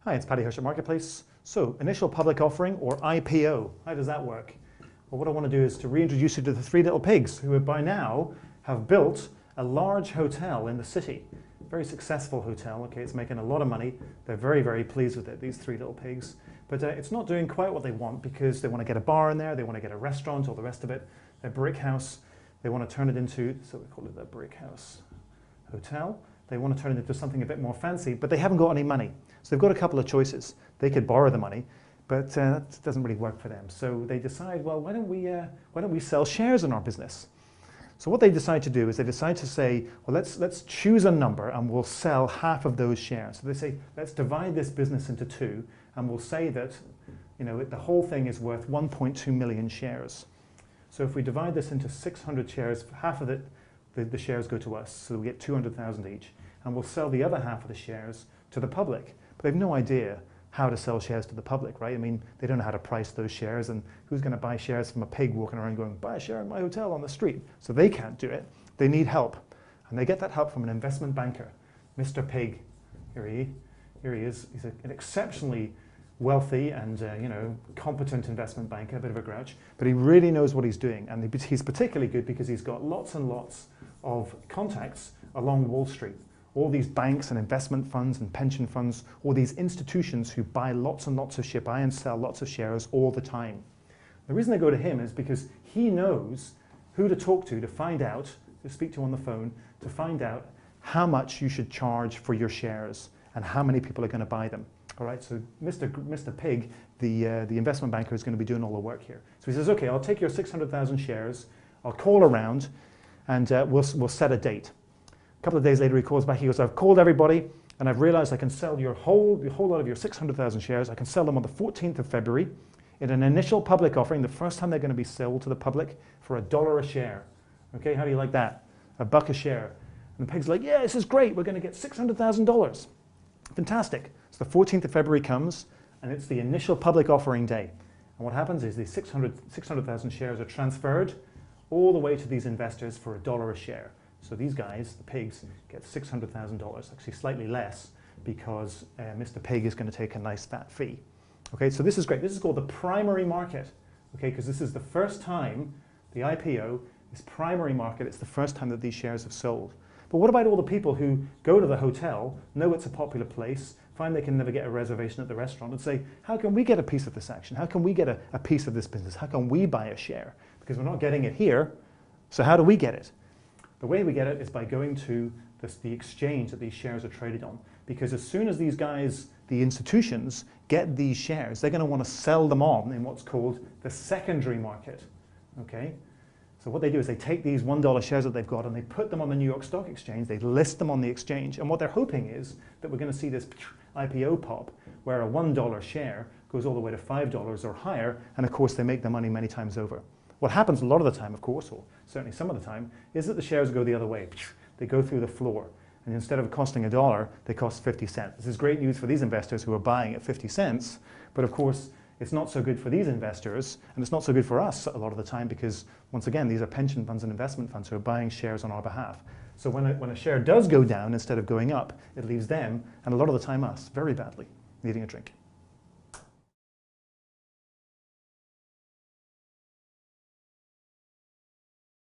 Hi, it's Paddy Hirsch at Marketplace. So, initial public offering, or IPO, how does that work? Well, what I want to do is to reintroduce you to the three little pigs who by now have built a large hotel in the city. Very successful hotel, okay, it's making a lot of money. They're very, very pleased with it, these three little pigs. But it's not doing quite what they want because they want to get a bar in there, they want to get a restaurant, all the rest of it. Their brick house, they want to turn it into, so we call it the brick house hotel. They want to turn it into something a bit more fancy, but they haven't got any money. So they've got a couple of choices. They could borrow the money, but that doesn't really work for them. So they decide, well, why don't we sell shares in our business? So what they decide to do is they decide to say, well, let's choose a number and we'll sell half of those shares. So they say, let's divide this business into two, and we'll say that, you know, the whole thing is worth 1.2 million shares. So if we divide this into 600 shares, half of it, the shares go to us, so we get 200,000 each, and we'll sell the other half of the shares to the public. But they've no idea how to sell shares to the public, right? I mean, they don't know how to price those shares, and who's going to buy shares from a pig walking around going, buy a share in my hotel on the street? So they can't do it. They need help. And they get that help from an investment banker, Mr. Pig. Here he is. He's an exceptionally wealthy and competent investment banker, a bit of a grouch, but he really knows what he's doing. And he's particularly good because he's got lots and lots of contacts along Wall Street. All these banks and investment funds and pension funds, all these institutions who buy lots and lots of shares, buy and sell lots of shares all the time. The reason they go to him is because he knows who to talk to find out, to speak to on the phone, to find out how much you should charge for your shares and how many people are going to buy them. All right, so Mr. Pig, the investment banker, is going to be doing all the work here. So he says, okay, I'll take your 600,000 shares, I'll call around, and we'll set a date. A couple of days later he calls back, he goes, I've called everybody and I've realized I can sell the whole lot of your 600,000 shares. I can sell them on the 14th of February in an initial public offering, the first time they're going to be sold to the public, for $1 a share. Okay, how do you like that? $1 a share. And the pig's like, yeah, this is great, we're going to get $600,000. Fantastic. So the 14th of February comes and it's the initial public offering day. And what happens is these 600,000 shares are transferred all the way to these investors for $1 a share. So these guys, the pigs, get $600,000, actually slightly less, because Mr. Pig is going to take a nice fat fee. Okay, so this is great. This is called the primary market, okay, because this is the first time, the IPO, this primary market, it's the first time that these shares have sold. But what about all the people who go to the hotel, know it's a popular place, find they can never get a reservation at the restaurant, and say, how can we get a piece of this action? How can we get a piece of this business? How can we buy a share? Because we're not getting it here, so how do we get it? The way we get it is by going to the exchange that these shares are traded on. Because as soon as these guys, the institutions, get these shares, they're going to want to sell them on in what's called the secondary market. Okay? So what they do is they take these $1 shares that they've got and they put them on the New York Stock Exchange, they list them on the exchange, and what they're hoping is that we're going to see this IPO pop where a $1 share goes all the way to $5 or higher, and of course they make the money many times over. What happens a lot of the time, of course, or certainly some of the time, is that the shares go the other way. They go through the floor, and instead of costing $1, they cost 50 cents. This is great news for these investors who are buying at 50 cents, but of course, it's not so good for these investors, and it's not so good for us a lot of the time because, once again, these are pension funds and investment funds who are buying shares on our behalf. So when a share does go down instead of going up, it leaves them, and a lot of the time us, very badly, needing a drink.